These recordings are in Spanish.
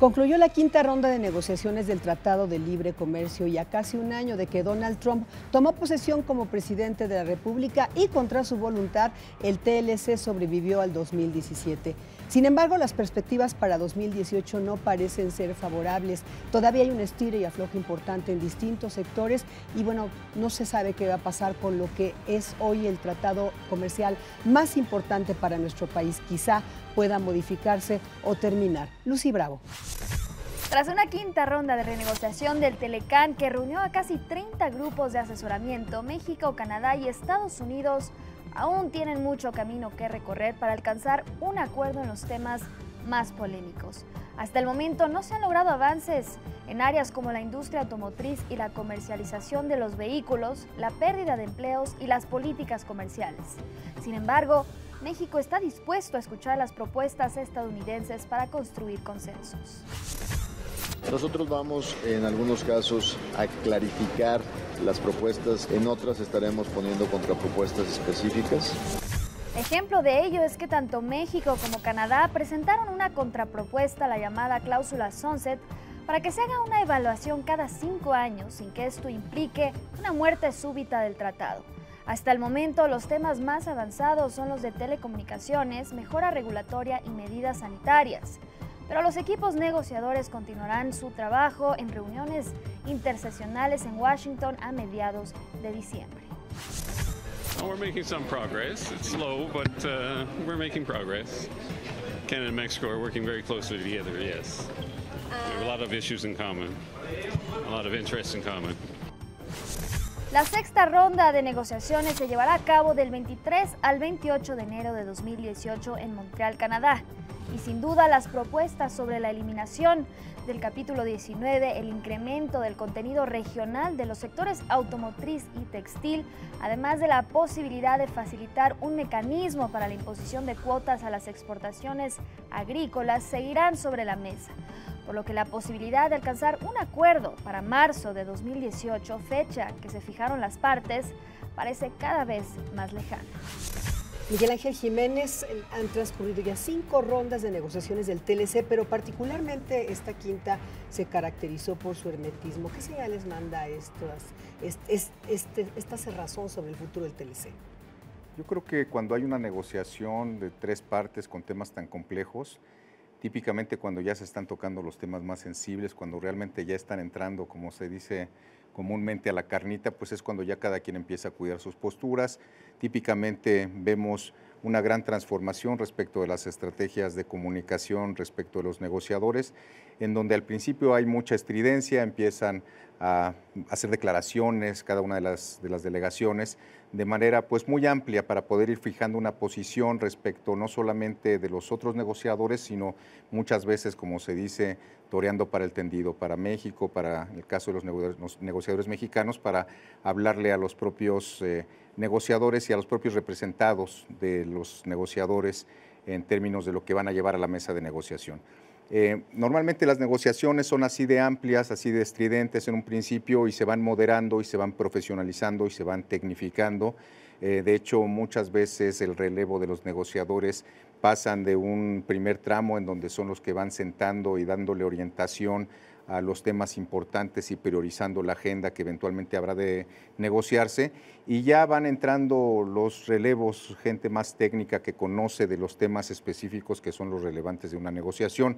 Concluyó la quinta ronda de negociaciones del Tratado de Libre Comercio y a casi un año de que Donald Trump tomó posesión como presidente de la República y contra su voluntad, el TLC sobrevivió al 2017. Sin embargo, las perspectivas para 2018 no parecen ser favorables. Todavía hay un estira y afloje importante en distintos sectores y bueno, no se sabe qué va a pasar con lo que es hoy el tratado comercial más importante para nuestro país. Quizá pueda modificarse o terminar. Lucy Bravo. Tras una quinta ronda de renegociación del Telecán que reunió a casi 30 grupos de asesoramiento, México, Canadá y Estados Unidos aún tienen mucho camino que recorrer para alcanzar un acuerdo en los temas más polémicos. Hasta el momento no se han logrado avances en áreas como la industria automotriz y la comercialización de los vehículos, la pérdida de empleos y las políticas comerciales. Sin embargo, México está dispuesto a escuchar las propuestas estadounidenses para construir consensos. Nosotros vamos en algunos casos a clarificar las propuestas, en otras estaremos poniendo contrapropuestas específicas. Ejemplo de ello es que tanto México como Canadá presentaron una contrapropuesta a la llamada cláusula Sunset para que se haga una evaluación cada 5 años sin que esto implique una muerte súbita del tratado. Hasta el momento, los temas más avanzados son los de telecomunicaciones, mejora regulatoria y medidas sanitarias. Pero los equipos negociadores continuarán su trabajo en reuniones intersesionales en Washington a mediados de diciembre. We're making some progress. It's slow, but we're making progress. Canada and Mexico are working very closely together, yes. We have a lot of issues in common, a lot of interests in common. La sexta ronda de negociaciones se llevará a cabo del 23 al 28 de enero de 2018 en Montreal, Canadá. Y sin duda las propuestas sobre la eliminación del capítulo 19, el incremento del contenido regional de los sectores automotriz y textil, además de la posibilidad de facilitar un mecanismo para la imposición de cuotas a las exportaciones agrícolas, seguirán sobre la mesa. Por lo que la posibilidad de alcanzar un acuerdo para marzo de 2018, fecha que se fijaron las partes, parece cada vez más lejana. Miguel Ángel Jiménez, han transcurrido ya 5 rondas de negociaciones del TLC, pero particularmente esta quinta se caracterizó por su hermetismo. ¿Qué señales manda esta cerrazón sobre el futuro del TLC? Yo creo que cuando hay una negociación de 3 partes con temas tan complejos, típicamente cuando ya se están tocando los temas más sensibles, cuando realmente ya están entrando, como se dice comúnmente, a la carnita, pues es cuando ya cada quien empieza a cuidar sus posturas. Típicamente vemos una gran transformación respecto de las estrategias de comunicación, respecto de los negociadores, en donde al principio hay mucha estridencia, empiezan a hacer declaraciones cada una de las delegaciones de manera pues muy amplia para poder ir fijando una posición respecto no solamente de los otros negociadores, sino muchas veces, como se dice, toreando para el tendido, para México, para el caso de los negociadores mexicanos, para hablarle a los propios negociadores y a los propios representados de los negociadores en términos de lo que van a llevar a la mesa de negociación. Normalmente las negociaciones son así de amplias, así de estridentes en un principio y se van moderando y se van profesionalizando y se van tecnificando. De hecho, muchas veces el relevo de los negociadores pasan de un primer tramo en donde son los que van sentando y dándole orientación a los temas importantes y priorizando la agenda que eventualmente habrá de negociarse, y ya van entrando los relevos, gente más técnica que conoce de los temas específicos que son los relevantes de una negociación.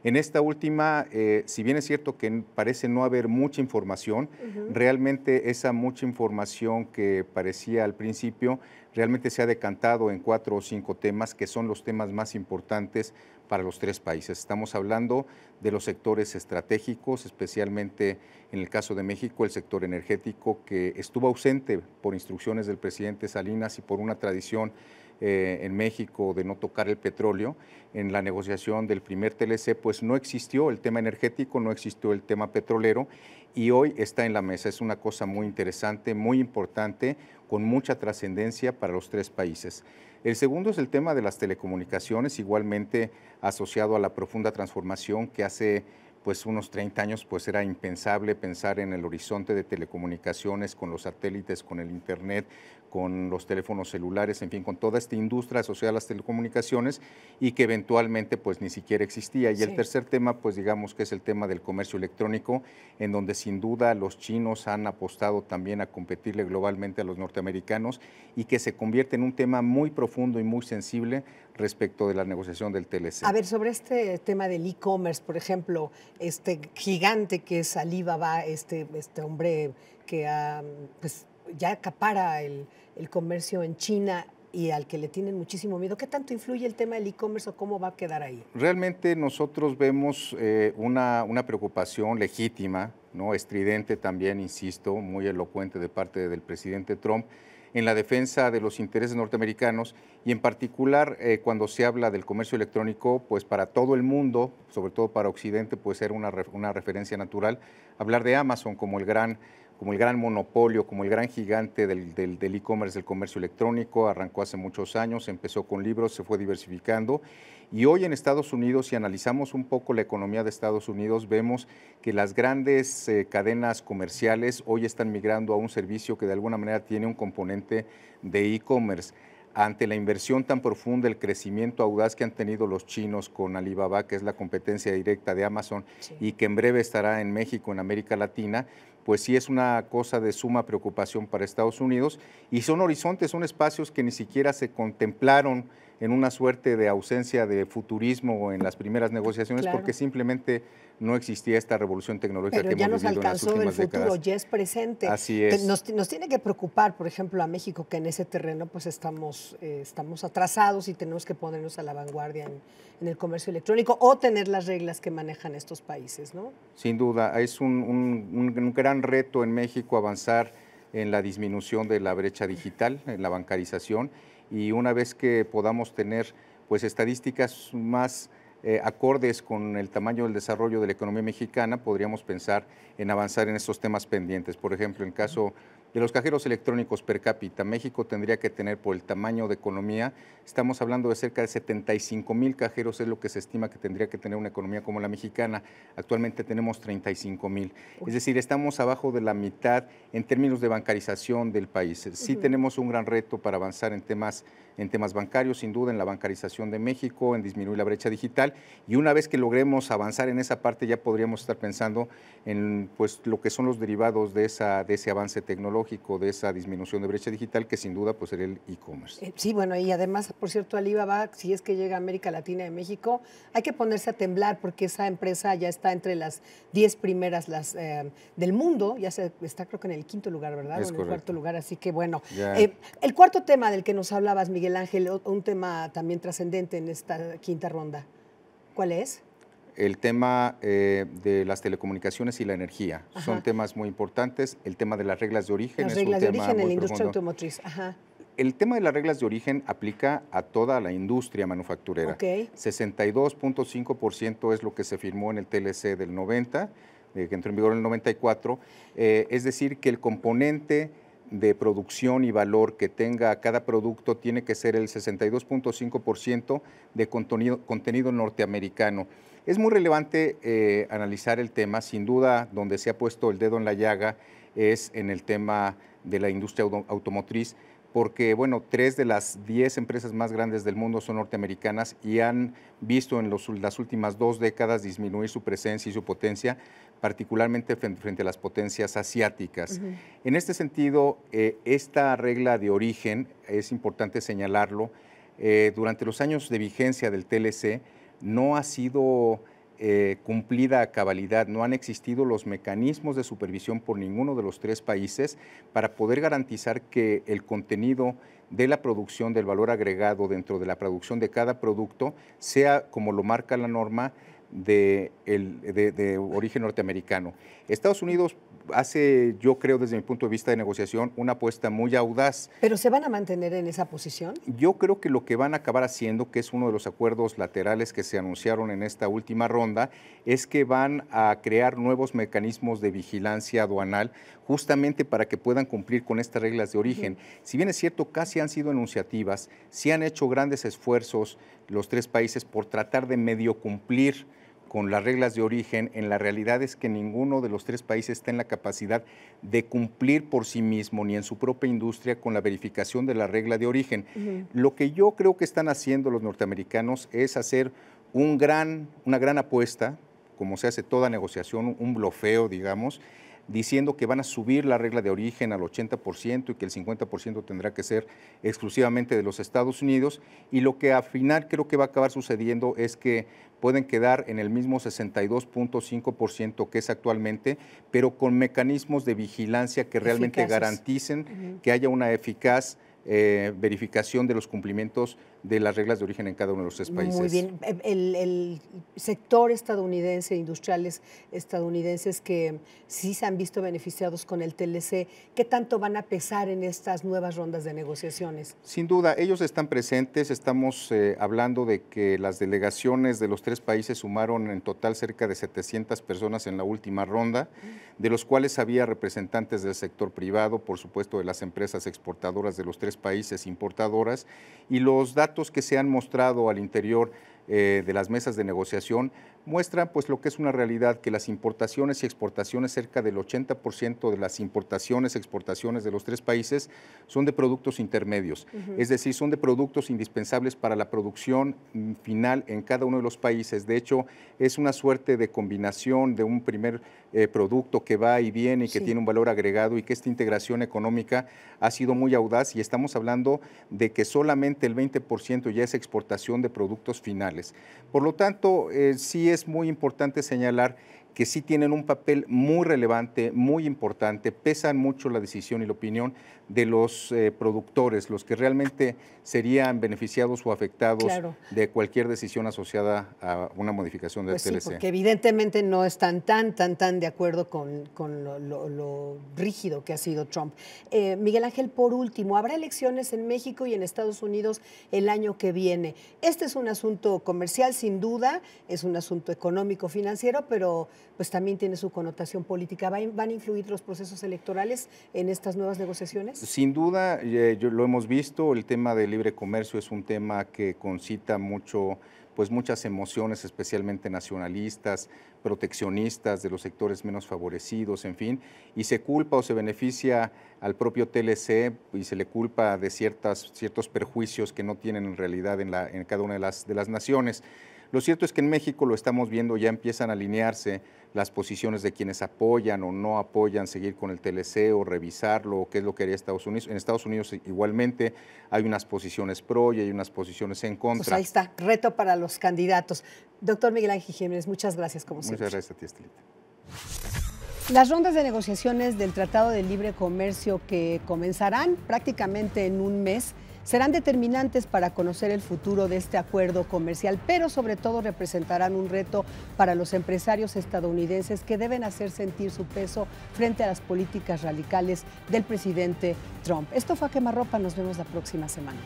En esta última, si bien es cierto que parece no haber mucha información, realmente esa mucha información que parecía al principio, realmente se ha decantado en 4 o 5 temas que son los temas más importantes para los 3 países. Estamos hablando de los sectores estratégicos, especialmente en el caso de México, el sector energético, que estuvo ausente por instrucciones del presidente Salinas y por una tradición en México de no tocar el petróleo. En la negociación del primer TLC, pues no existió el tema energético, no existió el tema petrolero, y hoy está en la mesa. Es una cosa muy interesante, muy importante, con mucha trascendencia para los 3 países. El segundo es el tema de las telecomunicaciones, igualmente asociado a la profunda transformación que hace pues unos 30 años pues era impensable pensar en el horizonte de telecomunicaciones con los satélites, con el internet, con los teléfonos celulares, en fin, con toda esta industria asociada a las telecomunicaciones y que eventualmente pues ni siquiera existía. Y el tercer tema pues digamos que es el tema del comercio electrónico, en donde sin duda los chinos han apostado también a competirle globalmente a los norteamericanos y que se convierte en un tema muy profundo y muy sensible respecto de la negociación del TLC. A ver, sobre este tema del e-commerce, por ejemplo, este gigante que es Alibaba, este hombre que pues ya acapara el comercio en China y al que le tienen muchísimo miedo, ¿qué tanto influye el tema del e-commerce o cómo va a quedar ahí? Realmente nosotros vemos una preocupación legítima, ¿no? Estridente también, insisto, muy elocuente de parte del presidente Trump, en la defensa de los intereses norteamericanos y en particular cuando se habla del comercio electrónico, pues para todo el mundo, sobre todo para Occidente, puede ser una referencia natural hablar de Amazon como el gran monopolio, como el gran gigante del e-commerce, del comercio electrónico. Arrancó hace muchos años, empezó con libros, se fue diversificando y hoy en Estados Unidos, si analizamos un poco la economía de Estados Unidos, vemos que las grandes cadenas comerciales hoy están migrando a un servicio que de alguna manera tiene un componente de e-commerce. Ante la inversión tan profunda, el crecimiento audaz que han tenido los chinos con Alibaba, que es la competencia directa de Amazon, y que en breve estará en México, en América Latina, pues sí es una cosa de suma preocupación para Estados Unidos y son horizontes, son espacios que ni siquiera se contemplaron en una suerte de ausencia de futurismo en las primeras negociaciones, porque simplemente no existía esta revolución tecnológica que hemos vivido en las últimas décadas. Pero ya nos alcanzó el futuro, ya es presente. Así es. Nos tiene que preocupar, por ejemplo, a México, que en ese terreno pues estamos atrasados y tenemos que ponernos a la vanguardia en el comercio electrónico o tener las reglas que manejan estos países, ¿no? Sin duda, es un gran reto en México avanzar en la disminución de la brecha digital, en la bancarización, y una vez que podamos tener pues estadísticas más acordes con el tamaño del desarrollo de la economía mexicana, podríamos pensar en avanzar en estos temas pendientes. Por ejemplo, en caso de los cajeros electrónicos per cápita, México tendría que tener, por el tamaño de economía, estamos hablando de cerca de 75,000 cajeros, es lo que se estima que tendría que tener una economía como la mexicana. Actualmente tenemos 35,000. Es decir, estamos abajo de la mitad en términos de bancarización del país. Sí tenemos un gran reto para avanzar en temas bancarios, sin duda, en la bancarización de México, en disminuir la brecha digital, y una vez que logremos avanzar en esa parte ya podríamos estar pensando en pues, lo que son los derivados de ese avance tecnológico, de esa disminución de brecha digital, que sin duda pues, sería el e-commerce. Sí, bueno, y además, por cierto, Alibaba, si es que llega a América Latina y México, hay que ponerse a temblar porque esa empresa ya está entre las 10 primeras del mundo, ya está creo que en el 5º lugar, ¿verdad? Es o en el 4º lugar, así que bueno. El cuarto tema del que nos hablabas, Miguel Ángel, un tema también trascendente en esta quinta ronda, ¿cuál es? El tema de las telecomunicaciones y la energía. Ajá. Son temas muy importantes. El tema de las reglas de origen. Las reglas de origen en la industria automotriz. Ajá. El tema de las reglas de origen aplica a toda la industria manufacturera. Okay. 62.5% es lo que se firmó en el TLC del 90, que entró en vigor en el 94. Es decir, que el componente de producción y valor que tenga cada producto tiene que ser el 62.5% de contenido norteamericano. Es muy relevante analizar el tema, sin duda donde se ha puesto el dedo en la llaga es en el tema de la industria automotriz, porque bueno, 3 de las 10 empresas más grandes del mundo son norteamericanas y han visto en las últimas 2 décadas disminuir su presencia y su potencia, particularmente frente a las potencias asiáticas. En este sentido, esta regla de origen, es importante señalarlo, durante los años de vigencia del TLC no ha sido cumplida a cabalidad, no han existido los mecanismos de supervisión por ninguno de los 3 países para poder garantizar que el contenido de la producción, del valor agregado dentro de la producción de cada producto, sea como lo marca la norma de origen norteamericano. Estados Unidos hace, yo creo desde mi punto de vista de negociación, una apuesta muy audaz. ¿Pero se van a mantener en esa posición? Yo creo que lo que van a acabar haciendo, que es uno de los acuerdos laterales que se anunciaron en esta última ronda, es que van a crear nuevos mecanismos de vigilancia aduanal justamente para que puedan cumplir con estas reglas de origen. Si bien es cierto, casi han sido enunciativas, sí han hecho grandes esfuerzos los 3 países por tratar de medio cumplir con las reglas de origen, en la realidad es que ninguno de los tres países está en la capacidad de cumplir por sí mismo ni en su propia industria con la verificación de la regla de origen. Lo que yo creo que están haciendo los norteamericanos es hacer una gran apuesta, como se hace toda negociación, un blofeo, digamos, diciendo que van a subir la regla de origen al 80% y que el 50% tendrá que ser exclusivamente de los Estados Unidos, y lo que al final creo que va a acabar sucediendo es que pueden quedar en el mismo 62.5% que es actualmente, pero con mecanismos de vigilancia que realmente garanticen que haya una eficaz verificación de los cumplimientos de las reglas de origen en cada uno de los tres países. Muy bien. El sector estadounidense, industriales estadounidenses que sí se han visto beneficiados con el TLC, ¿qué tanto van a pesar en estas nuevas rondas de negociaciones? Sin duda, ellos están presentes. Estamos hablando de que las delegaciones de los tres países sumaron en total cerca de 700 personas en la última ronda, de los cuales había representantes del sector privado, por supuesto de las empresas exportadoras de los tres países importadoras, y los datos que se han mostrado al interior de las mesas de negociación muestran pues lo que es una realidad, que las importaciones y exportaciones, cerca del 80% de las importaciones y exportaciones de los tres países son de productos intermedios, es decir, son de productos indispensables para la producción final en cada uno de los países. De hecho, es una suerte de combinación de un primer producto que va y viene y que tiene un valor agregado, y que esta integración económica ha sido muy audaz, y estamos hablando de que solamente el 20% ya es exportación de productos finales. Por lo tanto, sí es muy importante señalar que sí tienen un papel muy relevante, muy importante, pesan mucho la decisión y la opinión de los productores, los que realmente serían beneficiados o afectados de cualquier decisión asociada a una modificación del TLC. Sí, porque evidentemente no están tan de acuerdo con lo rígido que ha sido Trump. Miguel Ángel, por último, habrá elecciones en México y en Estados Unidos el año que viene. Este es un asunto comercial, sin duda, es un asunto económico, financiero, pero pues también tiene su connotación política. ¿Van a influir los procesos electorales en estas nuevas negociaciones? Sin duda, lo hemos visto, el tema del libre comercio es un tema que concita muchas emociones, especialmente nacionalistas, proteccionistas, de los sectores menos favorecidos, en fin, y se culpa o se beneficia al propio TLC y se le culpa de ciertos perjuicios que no tienen en realidad en cada una de las naciones. Lo cierto es que en México lo estamos viendo, ya empiezan a alinearse las posiciones de quienes apoyan o no apoyan seguir con el TLC o revisarlo, qué es lo que haría Estados Unidos. En Estados Unidos igualmente hay unas posiciones pro y hay unas posiciones en contra. Pues ahí está, reto para los candidatos. Doctor Miguel Ángel Jiménez, muchas gracias como siempre. Muchas gracias a ti, Estelita. Las rondas de negociaciones del Tratado de Libre Comercio, que comenzarán prácticamente en un mes, serán determinantes para conocer el futuro de este acuerdo comercial, pero sobre todo representarán un reto para los empresarios estadounidenses, que deben hacer sentir su peso frente a las políticas radicales del presidente Trump. Esto fue A Quemarropa, nos vemos la próxima semana.